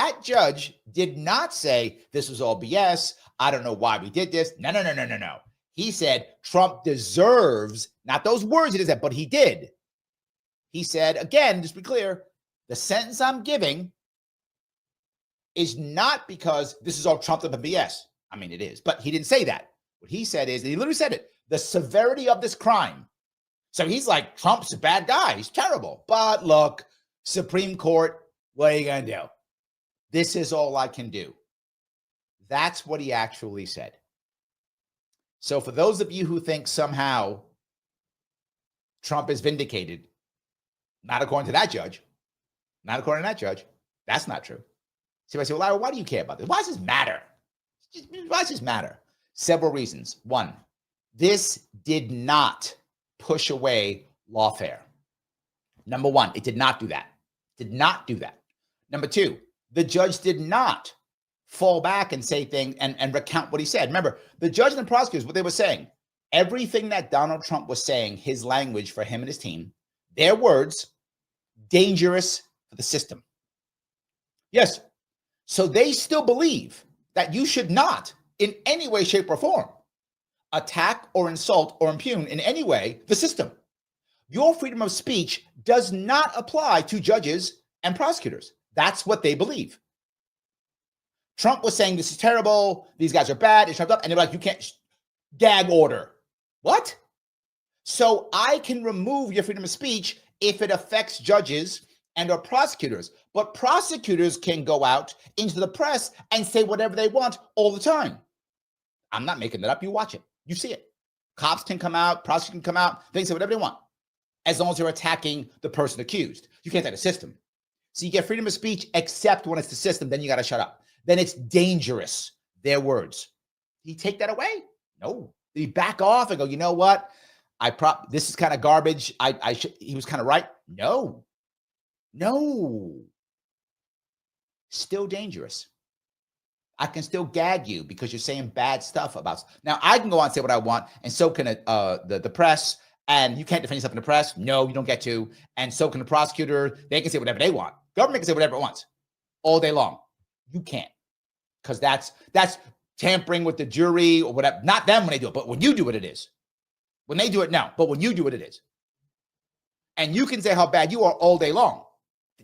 that judge did not say this was all BS. I don't know why we did this. No. He said Trump deserves, not those words he said, but he did. He said, again, just to be clear, the sentence I'm giving is not because this is all trumped up and BS. I mean, it is, but he didn't say that. What he said is, he literally said it, the severity of this crime. So he's like, Trump's a bad guy. He's terrible. But look, Supreme Court, what are you going to do? This is all I can do. That's what he actually said. So for those of you who think somehow Trump is vindicated, not according to that judge, that's not true. So I say, well, Larry, why do you care about this? Why does this matter? Why does this matter? Several reasons. One, this did not push away lawfare. Number one, it did not do that. Number two, the judge did not fall back and say things and recount what he said. Remember, the judge and the prosecutors, what they were saying, everything that Donald Trump was saying, his language for him and his team, their words, dangerous for the system. Yes. So they still believe that you should not, in any way, shape, or form, attack or insult or impugn in any way the system. Your freedom of speech does not apply to judges and prosecutors. That's what they believe. Trump was saying this is terrible, these guys are bad, it's trumped up, and they're like, you can't, gag order. What? So I can remove your freedom of speech if it affects judges and or prosecutors, but prosecutors can go out into the press and say whatever they want all the time. I'm not making that up. You watch it. You see it. Cops can come out, prosecutors can come out, they can say whatever they want, as long as they're attacking the person accused. You can't attack the system. So you get freedom of speech, except when it's the system, then you got to shut up. Then it's dangerous, their words. Did he take that away? No. Did he back off and go, you know what? This is kind of garbage. He was kind of right. No. Still dangerous. I can still gag you because you're saying bad stuff about. Now I can go on and say what I want, and so can the press. And you can't defend yourself in the press. No, you don't get to. And so can the prosecutor. They can say whatever they want. Government can say whatever it wants all day long. You can't, because that's tampering with the jury or whatever. Not them when they do it, but when you do it, it is. When they do it, no. But when you do it, it is. And you can say how bad you are all day long.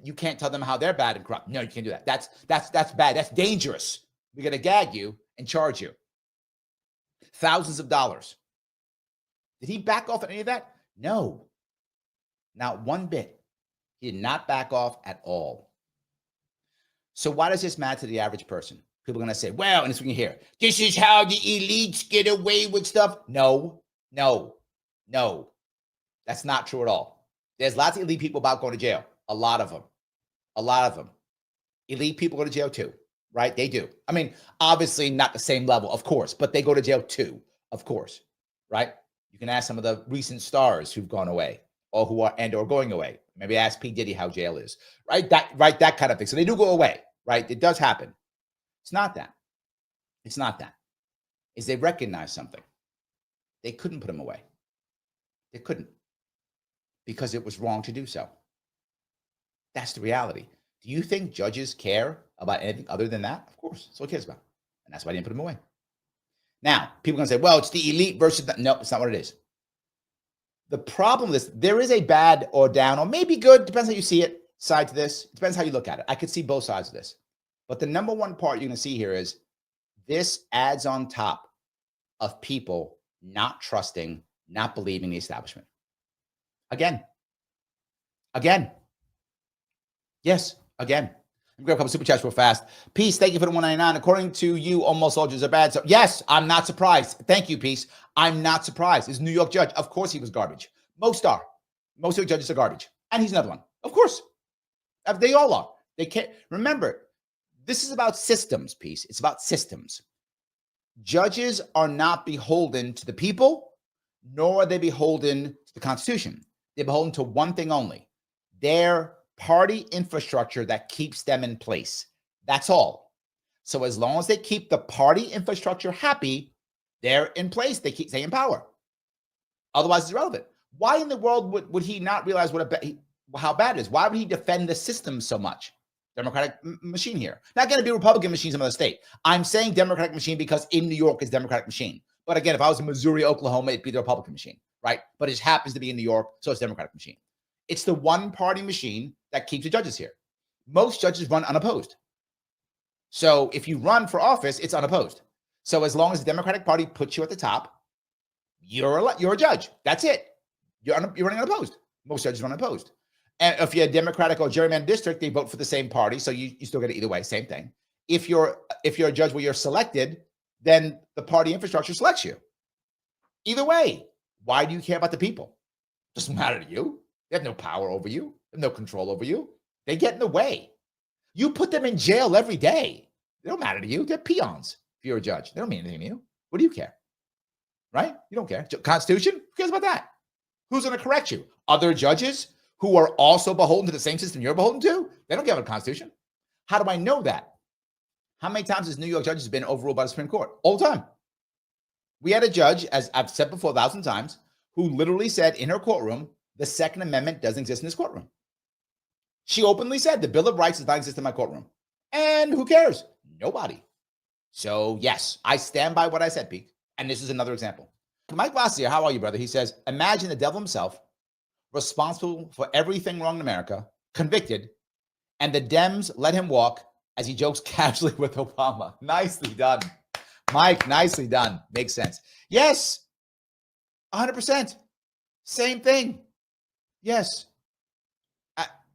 You can't tell them how they're bad and corrupt. No, you can't do that. That's bad. That's dangerous. We're going to gag you and charge you thousands of dollars. Did he back off at any of that? No, not one bit. He did not back off at all. So why does this matter to the average person? People are going to say, well, and it's when you hear, this is how the elites get away with stuff. No. That's not true at all. There's lots of elite people about going to jail. A lot of them. Elite people go to jail too, right? They do. I mean, obviously not the same level, of course, but they go to jail too, of course, right? You can ask some of the recent stars who've gone away or who are or going away. Maybe ask P. Diddy how jail is, right? That kind of thing. So they do go away, right? It does happen. It's not that. Is they recognize something. They couldn't put him away. They couldn't, because it was wrong to do so. That's the reality. Do you think judges care about anything other than that? Of course. That's what he cares about. And that's why I didn't put him away. Now, people are going to say, well, it's the elite versus that. No, it's not what it is. The problem is there is a bad or down or maybe good, depends how you see it, side to this. It depends how you look at it. I could see both sides of this. But the number one part you're going to see here is this adds on top of people not trusting, not believing the establishment. Again. Yes, again. I'm going to grab a couple super chats real fast. Peace, thank you for the 199. According to you, almost all judges are bad. So yes, I'm not surprised. Thank you, Peace. I'm not surprised. He's a New York judge. Of course he was garbage. Most are. Most of the judges are garbage. And he's another one. Of course. They all are. They can't. Remember, this is about systems, Peace. It's about systems. Judges are not beholden to the people, nor are they beholden to the Constitution. They're beholden to one thing only. Their party infrastructure that keeps them in place. That's all. So as long as they keep the party infrastructure happy, they're in place. They stay in power. Otherwise, it's irrelevant. Why in the world would he not realize how bad it is? Why would he defend the system so much? Democratic machine here. Not going to be Republican machine in some other state. I'm saying Democratic machine because in New York is Democratic machine. But again, if I was in Missouri, Oklahoma, it'd be the Republican machine, right? But it happens to be in New York, so it's Democratic machine. It's the one-party machine that keeps the judges here. Most judges run unopposed. So if you run for office, it's unopposed. So as long as the Democratic Party puts you at the top, you're a judge. That's it. You're running unopposed. Most judges run unopposed. And if you're a Democratic or gerrymandered district, they vote for the same party, so you still get it either way, same thing. If you're a judge where you're selected, then the party infrastructure selects you. Either way, why do you care about the people? Doesn't matter to you. They have no power over you. They have no control over you. They get in the way. You put them in jail every day. They don't matter to you. They're peons if you're a judge. They don't mean anything to you. What do you care? Right? You don't care. Constitution? Who cares about that? Who's going to correct you? Other judges who are also beholden to the same system you're beholden to? They don't care about the Constitution. How do I know that? How many times has New York judges been overruled by the Supreme Court? All the time. We had a judge, as I've said before 1,000 times, who literally said in her courtroom, the Second Amendment doesn't exist in this courtroom. She openly said the Bill of Rights does not exist in my courtroom. And who cares? Nobody. So yes, I stand by what I said, Pete. And this is another example. Mike Glacier, how are you, brother? He says, imagine the devil himself, responsible for everything wrong in America, convicted, and the Dems let him walk as he jokes casually with Obama. Nicely done. Mike, nicely done. Makes sense. Yes, 100%. Same thing. Yes.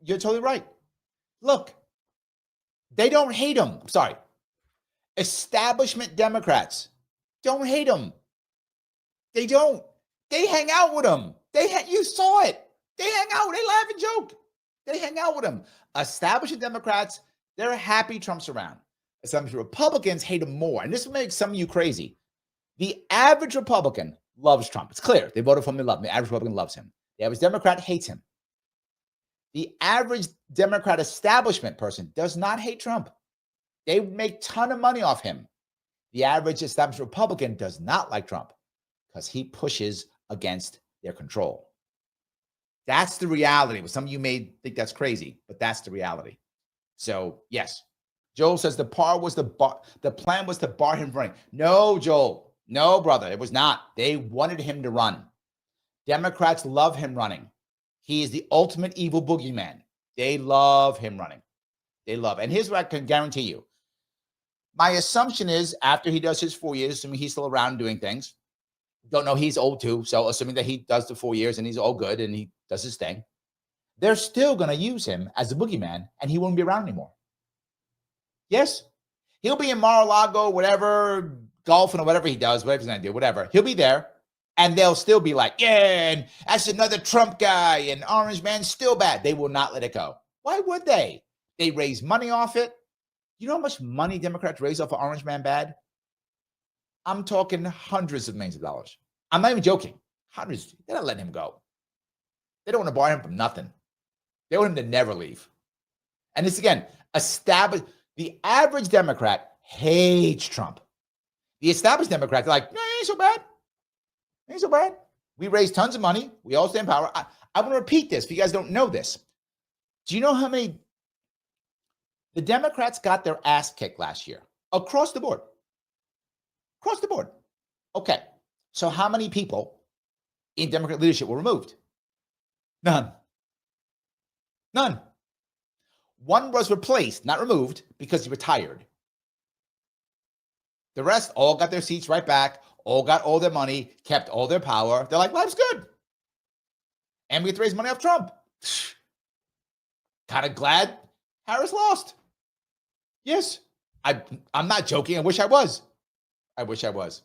You're totally right. Look, they don't hate him. I'm sorry. Establishment Democrats don't hate him. They don't. They hang out with him. You saw it. They hang out. They laugh and joke. They hang out with him. Establishment Democrats, they're happy Trump's around. Establishment Republicans hate him more. And this makes some of you crazy. The average Republican loves Trump. It's clear. They voted for him. They love him. The average Republican loves him. The average Democrat hates him. The average Democrat establishment person does not hate Trump. They make a ton of money off him. The average established Republican does not like Trump because he pushes against their control. That's the reality. Some of you may think that's crazy, but that's the reality. So, yes. Joel says the plan was to bar him from running. No, Joel. No, brother. It was not. They wanted him to run. Democrats love him running. He is the ultimate evil boogeyman. They love him running. They love. And here's what I can guarantee you. My assumption is after he does his 4 years, assuming he's still around doing things, don't know, he's old too. So assuming that he does the 4 years and he's all good and he does his thing, they're still going to use him as a boogeyman and he won't be around anymore. Yes. He'll be in Mar-a-Lago, whatever, golfing or whatever he does, whatever he's going to do, whatever. He'll be there. And they'll still be like, yeah, and that's another Trump guy, and Orange Man's still bad. They will not let it go. Why would they? They raise money off it. You know how much money Democrats raise off of Orange Man bad? I'm talking hundreds of millions of dollars. I'm not even joking. Hundreds. They're not letting him go. They don't want to bar him from nothing. They want him to never leave. And this, again, established. The average Democrat hates Trump. The established Democrats are like, no, it ain't so bad. Ain't so bad. We raise tons of money. We all stay in power. I want to repeat this if you guys don't know this. Do you know how many? The Democrats got their ass kicked last year across the board. Across the board. Okay. So how many people in Democrat leadership were removed? None. None. One was replaced, not removed, because he retired. The rest all got their seats right back. All got all their money, kept all their power. They're like, life's good. And we get to raise money off Trump. Kind of glad Harris lost. Yes. I'm not joking. I wish I was. I wish I was.